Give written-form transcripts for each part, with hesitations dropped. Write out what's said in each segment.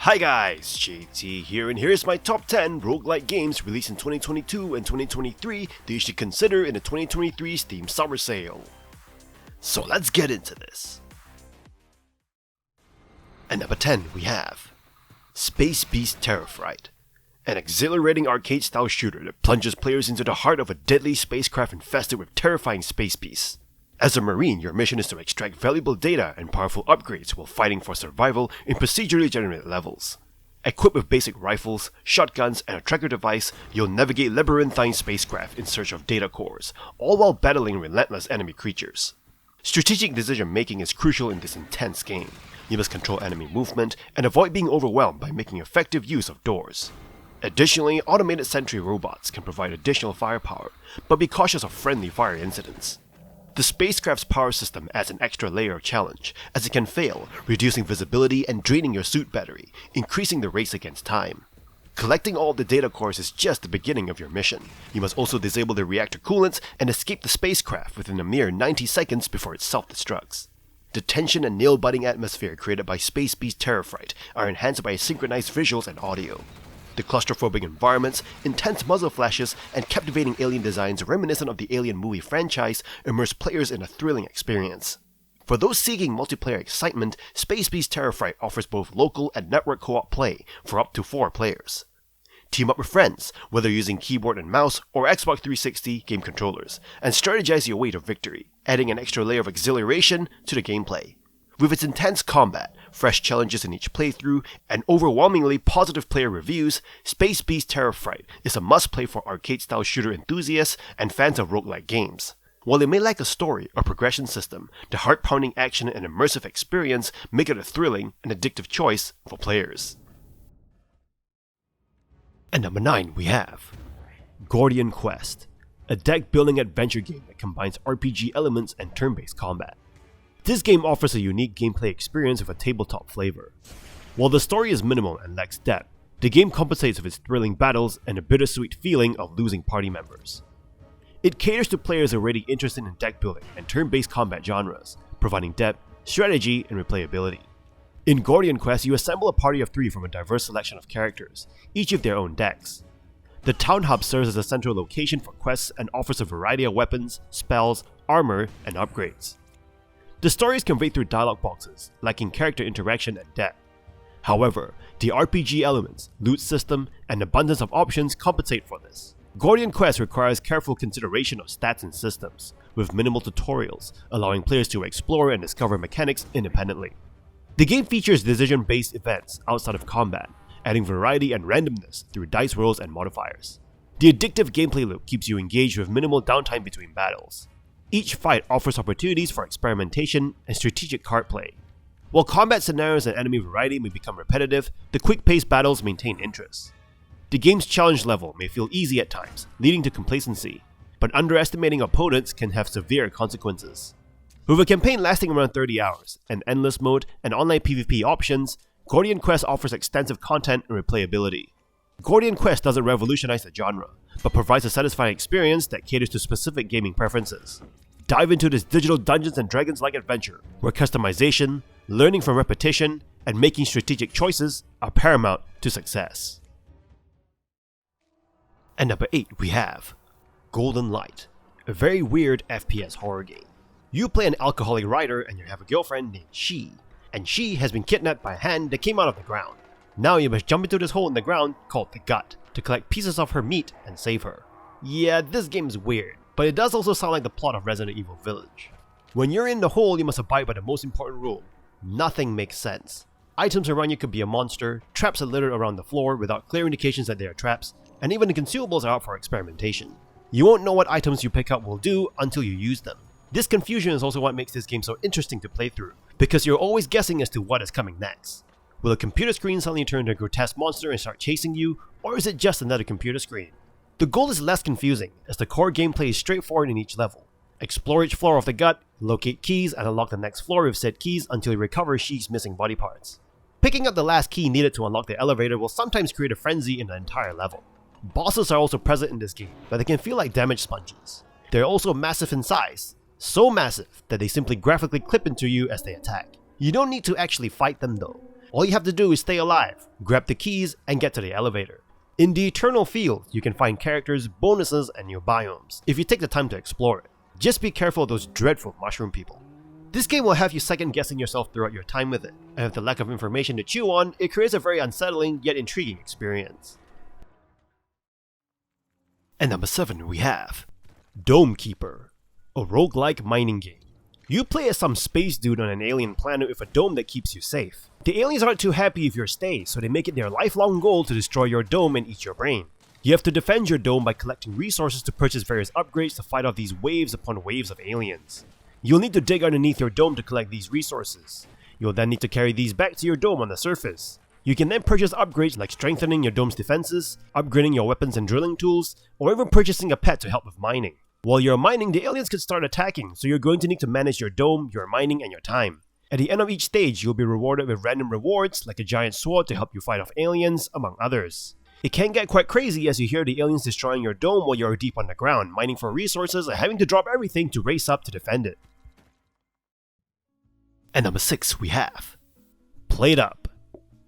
Hi guys, JT here, and here's my top 10 roguelike games released in 2022 and 2023 that you should consider in the 2023 Steam Summer Sale. So let's get into this. At number 10 we have Space Beast Fright, an exhilarating arcade-style shooter that plunges players into the heart of a deadly spacecraft infested with terrifying space beasts. As a marine, your mission is to extract valuable data and powerful upgrades while fighting for survival in procedurally generated levels. Equipped with basic rifles, shotguns, and a tracker device, you'll navigate labyrinthine spacecraft in search of data cores, all while battling relentless enemy creatures. Strategic decision making is crucial in this intense game. You must control enemy movement and avoid being overwhelmed by making effective use of doors. Additionally, automated sentry robots can provide additional firepower, but be cautious of friendly fire incidents. The spacecraft's power system adds an extra layer of challenge, as it can fail, reducing visibility and draining your suit battery, increasing the race against time. Collecting all of the data cores is just the beginning of your mission. You must also disable the reactor coolants and escape the spacecraft within a mere 90 seconds before it self-destructs. The tension and nail-biting atmosphere created by Space Beast Fright are enhanced by synchronized visuals and audio. The claustrophobic environments, intense muzzle flashes, and captivating alien designs reminiscent of the Alien movie franchise immerse players in a thrilling experience. For those seeking multiplayer excitement, Space Beast Fright offers both local and network co-op play for up to 4 players. Team up with friends, whether using keyboard and mouse or Xbox 360 game controllers, and strategize your way to victory, adding an extra layer of exhilaration to the gameplay. With its intense combat, fresh challenges in each playthrough, and overwhelmingly positive player reviews, Space Beast Fright is a must-play for arcade-style shooter enthusiasts and fans of roguelike games. While it may lack a story or progression system, the heart-pounding action and immersive experience make it a thrilling and addictive choice for players. At number 9 we have Gordian Quest, a deck-building adventure game that combines RPG elements and turn-based combat. This game offers a unique gameplay experience with a tabletop flavor. While the story is minimal and lacks depth, the game compensates with its thrilling battles and a bittersweet feeling of losing party members. It caters to players already interested in deck building and turn-based combat genres, providing depth, strategy, and replayability. In Gordian Quest, you assemble a party of 3 from a diverse selection of characters, each with their own decks. The town hub serves as a central location for quests and offers a variety of weapons, spells, armor, and upgrades. The story is conveyed through dialogue boxes, lacking character interaction and depth. However, the RPG elements, loot system, and abundance of options compensate for this. Gordian Quest requires careful consideration of stats and systems, with minimal tutorials, allowing players to explore and discover mechanics independently. The game features decision-based events outside of combat, adding variety and randomness through dice rolls and modifiers. The addictive gameplay loop keeps you engaged with minimal downtime between battles. Each fight offers opportunities for experimentation and strategic card play. While combat scenarios and enemy variety may become repetitive, the quick-paced battles maintain interest. The game's challenge level may feel easy at times, leading to complacency, but underestimating opponents can have severe consequences. With a campaign lasting around 30 hours, an endless mode, and online PvP options, Gordian Quest offers extensive content and replayability. Gordian Quest doesn't revolutionize the genre, but provides a satisfying experience that caters to specific gaming preferences. Dive into this digital Dungeons & Dragons-like adventure, where customization, learning from repetition, and making strategic choices are paramount to success. At number 8 we have Golden Light, a very weird FPS horror game. You play an alcoholic writer and you have a girlfriend named She, and she has been kidnapped by a hand that came out of the ground. Now you must jump into this hole in the ground called the Gut to collect pieces of her meat and save her. Yeah, this game is weird, but it does also sound like the plot of Resident Evil Village. When you're in the hole, you must abide by the most important rule: nothing makes sense. Items around you could be a monster, traps are littered around the floor without clear indications that they are traps, and even the consumables are out for experimentation. You won't know what items you pick up will do until you use them. This confusion is also what makes this game so interesting to play through, because you're always guessing as to what is coming next. Will a computer screen suddenly turn into a grotesque monster and start chasing you, or is it just another computer screen? The goal is less confusing, as the core gameplay is straightforward in each level. Explore each floor of the Gut, locate keys, and unlock the next floor with said keys until you recover She's missing body parts. Picking up the last key needed to unlock the elevator will sometimes create a frenzy in the entire level. Bosses are also present in this game, but they can feel like damage sponges. They're also massive in size, so massive that they simply graphically clip into you as they attack. You don't need to actually fight them though. All you have to do is stay alive, grab the keys, and get to the elevator. In the Eternal Field, you can find characters, bonuses, and new biomes, if you take the time to explore it. Just be careful of those dreadful mushroom people. This game will have you second guessing yourself throughout your time with it, and with the lack of information to chew on, it creates a very unsettling yet intriguing experience. And number 7 we have Dome Keeper, a roguelike mining game. You play as some space dude on an alien planet with a dome that keeps you safe. The aliens aren't too happy with your stay, so they make it their lifelong goal to destroy your dome and eat your brain. You have to defend your dome by collecting resources to purchase various upgrades to fight off these waves upon waves of aliens. You'll need to dig underneath your dome to collect these resources. You'll then need to carry these back to your dome on the surface. You can then purchase upgrades like strengthening your dome's defenses, upgrading your weapons and drilling tools, or even purchasing a pet to help with mining. While you're mining, the aliens could start attacking, so you're going to need to manage your dome, your mining, and your time. At the end of each stage, you'll be rewarded with random rewards like a giant sword to help you fight off aliens, among others. It can get quite crazy as you hear the aliens destroying your dome while you're deep underground, mining for resources and having to drop everything to race up to defend it. And number 6 we have PlateUp,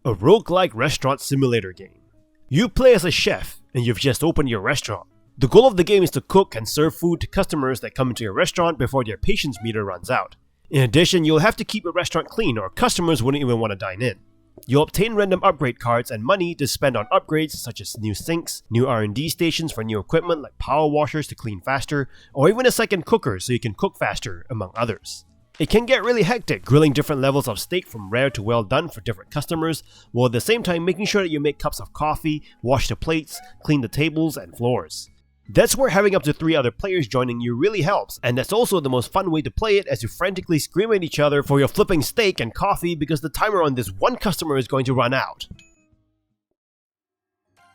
a roguelike restaurant simulator game. You play as a chef, and you've just opened your restaurant. The goal of the game is to cook and serve food to customers that come into your restaurant before their patience meter runs out. In addition, you'll have to keep your restaurant clean or customers wouldn't even want to dine in. You'll obtain random upgrade cards and money to spend on upgrades such as new sinks, new R&D stations for new equipment like power washers to clean faster, or even a second cooker so you can cook faster, among others. It can get really hectic, grilling different levels of steak from rare to well done for different customers, while at the same time making sure that you make cups of coffee, wash the plates, clean the tables and floors. That's where having up to 3 other players joining you really helps, and that's also the most fun way to play it as you frantically scream at each other for your flipping steak and coffee because the timer on this one customer is going to run out.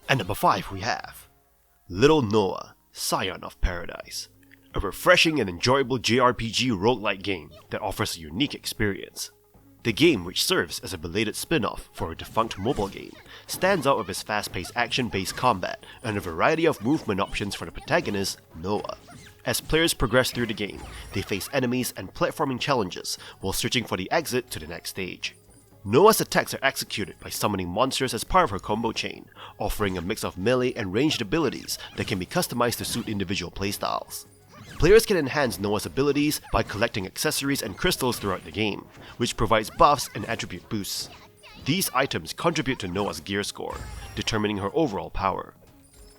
And number 5 we have Little Noah, Scion of Paradise, a refreshing and enjoyable JRPG roguelike game that offers a unique experience. The game, which serves as a belated spin-off for a defunct mobile game, stands out with its fast-paced action-based combat and a variety of movement options for the protagonist, Noah. As players progress through the game, they face enemies and platforming challenges while searching for the exit to the next stage. Noah's attacks are executed by summoning monsters as part of her combo chain, offering a mix of melee and ranged abilities that can be customized to suit individual playstyles. Players can enhance Noah's abilities by collecting accessories and crystals throughout the game, which provides buffs and attribute boosts. These items contribute to Noah's gear score, determining her overall power.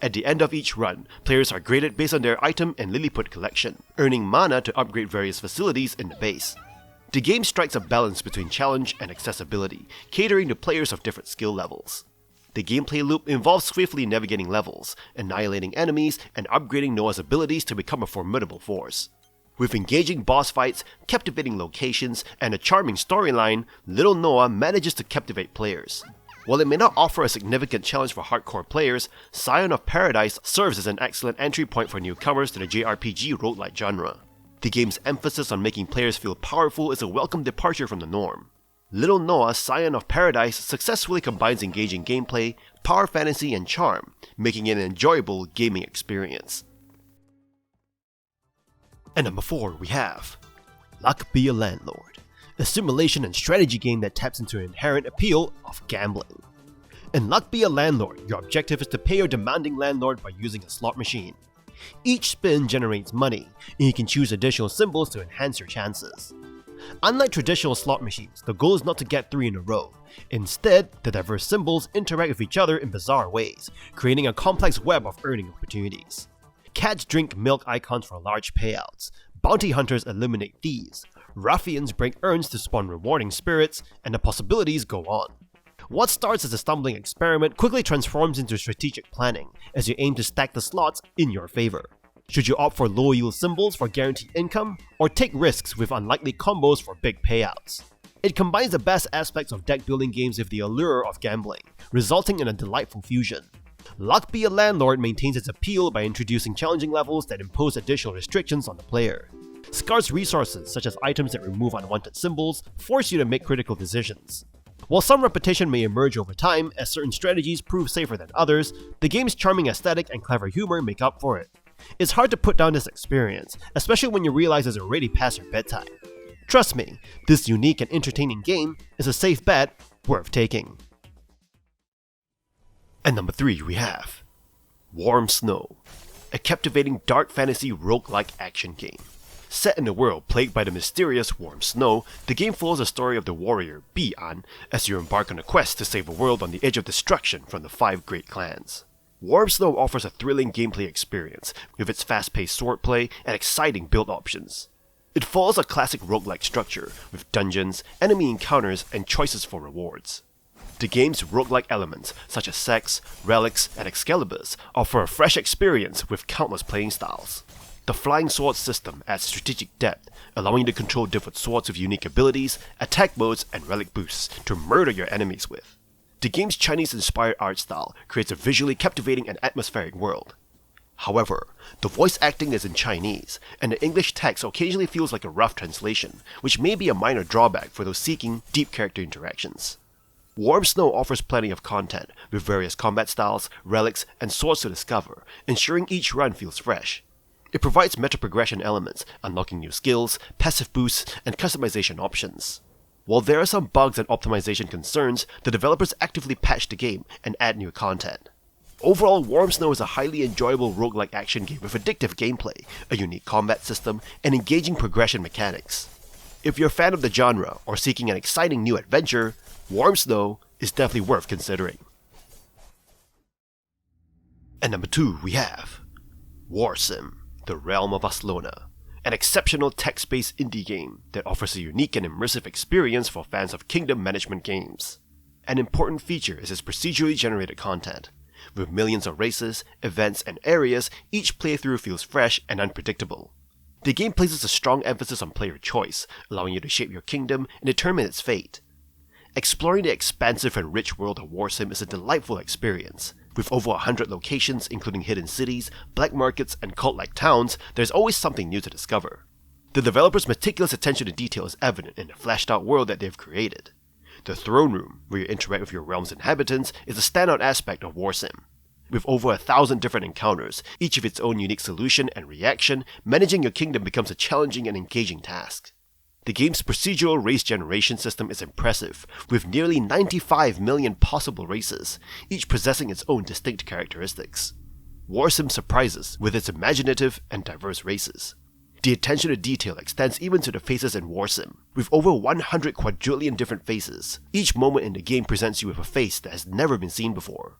At the end of each run, players are graded based on their item and Lilliput collection, earning mana to upgrade various facilities in the base. The game strikes a balance between challenge and accessibility, catering to players of different skill levels. The gameplay loop involves swiftly navigating levels, annihilating enemies, and upgrading Noah's abilities to become a formidable force. With engaging boss fights, captivating locations, and a charming storyline, Little Noah manages to captivate players. While it may not offer a significant challenge for hardcore players, Scion of Paradise serves as an excellent entry point for newcomers to the JRPG roguelike genre. The game's emphasis on making players feel powerful is a welcome departure from the norm. Little Noah, Scion of Paradise successfully combines engaging gameplay, power fantasy, and charm, making it an enjoyable gaming experience. And number 4 we have Luck Be a Landlord, a simulation and strategy game that taps into an inherent appeal of gambling. In Luck Be a Landlord, your objective is to pay your demanding landlord by using a slot machine. Each spin generates money, and you can choose additional symbols to enhance your chances. Unlike traditional slot machines, the goal is not to get 3 in a row. Instead, the diverse symbols interact with each other in bizarre ways, creating a complex web of earning opportunities. Cats drink milk icons for large payouts, bounty hunters eliminate thieves, ruffians break urns to spawn rewarding spirits, and the possibilities go on. What starts as a stumbling experiment quickly transforms into strategic planning as you aim to stack the slots in your favor. Should you opt for low-yield symbols for guaranteed income, or take risks with unlikely combos for big payouts? It combines the best aspects of deck-building games with the allure of gambling, resulting in a delightful fusion. Luck Be a Landlord maintains its appeal by introducing challenging levels that impose additional restrictions on the player. Scarce resources, such as items that remove unwanted symbols, force you to make critical decisions. While some repetition may emerge over time as certain strategies prove safer than others, the game's charming aesthetic and clever humor make up for it. It's hard to put down this experience, especially when you realize it's already past your bedtime. Trust me, this unique and entertaining game is a safe bet worth taking. And number 3 we have Warm Snow, a captivating dark fantasy roguelike action game. Set in a world plagued by the mysterious warm snow, the game follows the story of the warrior Bi-An as you embark on a quest to save a world on the edge of destruction from the 5 great clans. Warm Snow offers a thrilling gameplay experience with its fast-paced swordplay and exciting build options. It follows a classic roguelike structure with dungeons, enemy encounters, and choices for rewards. The game's roguelike elements, such as sex, relics, and Excaliburs, offer a fresh experience with countless playing styles. The flying sword system adds strategic depth, allowing you to control different swords with unique abilities, attack modes, and relic boosts to murder your enemies with. The game's Chinese-inspired art style creates a visually captivating and atmospheric world. However, the voice acting is in Chinese, and the English text occasionally feels like a rough translation, which may be a minor drawback for those seeking deep character interactions. Warm Snow offers plenty of content, with various combat styles, relics, and swords to discover, ensuring each run feels fresh. It provides meta progression elements, unlocking new skills, passive boosts, and customization options. While there are some bugs and optimization concerns, the developers actively patch the game and add new content. Overall, Warm Snow is a highly enjoyable roguelike action game with addictive gameplay, a unique combat system, and engaging progression mechanics. If you're a fan of the genre or seeking an exciting new adventure, Warm Snow is definitely worth considering. And number 2 we have Warsim, The Realm of Aslona, an exceptional text-based indie game that offers a unique and immersive experience for fans of kingdom management games. An important feature is its procedurally generated content. With millions of races, events, and areas, each playthrough feels fresh and unpredictable. The game places a strong emphasis on player choice, allowing you to shape your kingdom and determine its fate. Exploring the expansive and rich world of Warsim is a delightful experience. With over 100 locations, including hidden cities, black markets, and cult-like towns, there's always something new to discover. The developers' meticulous attention to detail is evident in the fleshed-out world that they've created. The throne room, where you interact with your realm's inhabitants, is a standout aspect of Warsim. With over 1,000 different encounters, each with its own unique solution and reaction, managing your kingdom becomes a challenging and engaging task. The game's procedural race generation system is impressive, with nearly 95 million possible races, each possessing its own distinct characteristics. Warsim surprises with its imaginative and diverse races. The attention to detail extends even to the faces in Warsim, with over 100 quadrillion different faces. Each moment in the game presents you with a face that has never been seen before.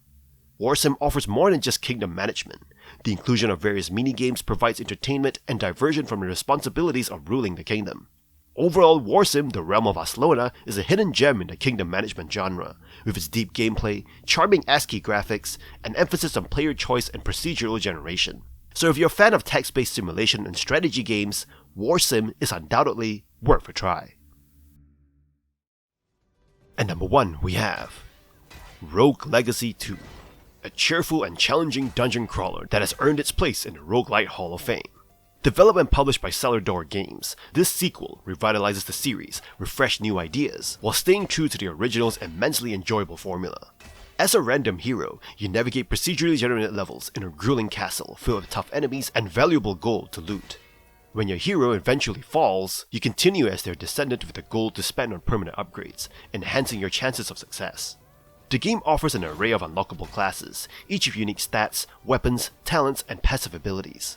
Warsim offers more than just kingdom management. The inclusion of various mini-games provides entertainment and diversion from the responsibilities of ruling the kingdom. Overall, Warsim, The Realm of Aslona is a hidden gem in the kingdom management genre, with its deep gameplay, charming ASCII graphics, and emphasis on player choice and procedural generation. So if you're a fan of text-based simulation and strategy games, Warsim is undoubtedly worth a try. And number 1 we have Rogue Legacy 2, a cheerful and challenging dungeon crawler that has earned its place in the Roguelike Hall of Fame. Developed and published by Cellar Games, this sequel revitalizes the series with fresh new ideas, while staying true to the original's immensely enjoyable formula. As a random hero, you navigate procedurally generated levels in a grueling castle filled with tough enemies and valuable gold to loot. When your hero eventually falls, you continue as their descendant with the gold to spend on permanent upgrades, enhancing your chances of success. The game offers an array of unlockable classes, each with unique stats, weapons, talents, and passive abilities.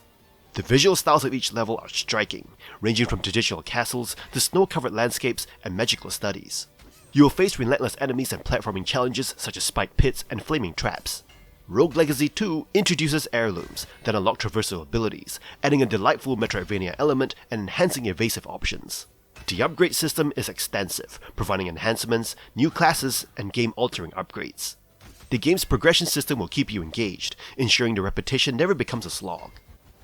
The visual styles of each level are striking, ranging from traditional castles to snow-covered landscapes and magical studies. You will face relentless enemies and platforming challenges such as spiked pits and flaming traps. Rogue Legacy 2 introduces heirlooms that unlock traversal abilities, adding a delightful Metroidvania element and enhancing evasive options. The upgrade system is extensive, providing enhancements, new classes, and game-altering upgrades. The game's progression system will keep you engaged, ensuring the repetition never becomes a slog.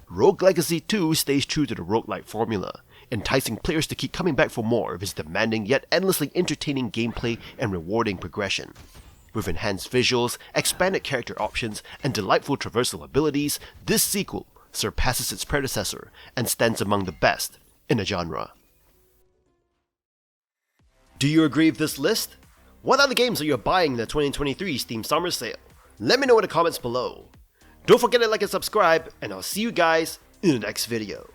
Rogue Legacy 2 stays true to the roguelike formula, enticing players to keep coming back for more of its demanding yet endlessly entertaining gameplay and rewarding progression. With enhanced visuals, expanded character options, and delightful traversal abilities, this sequel surpasses its predecessor and stands among the best in the genre. Do you agree with this list? What other games are you buying in the 2023 Steam Summer Sale? Let me know in the comments below. Don't forget to like and subscribe, and I'll see you guys in the next video.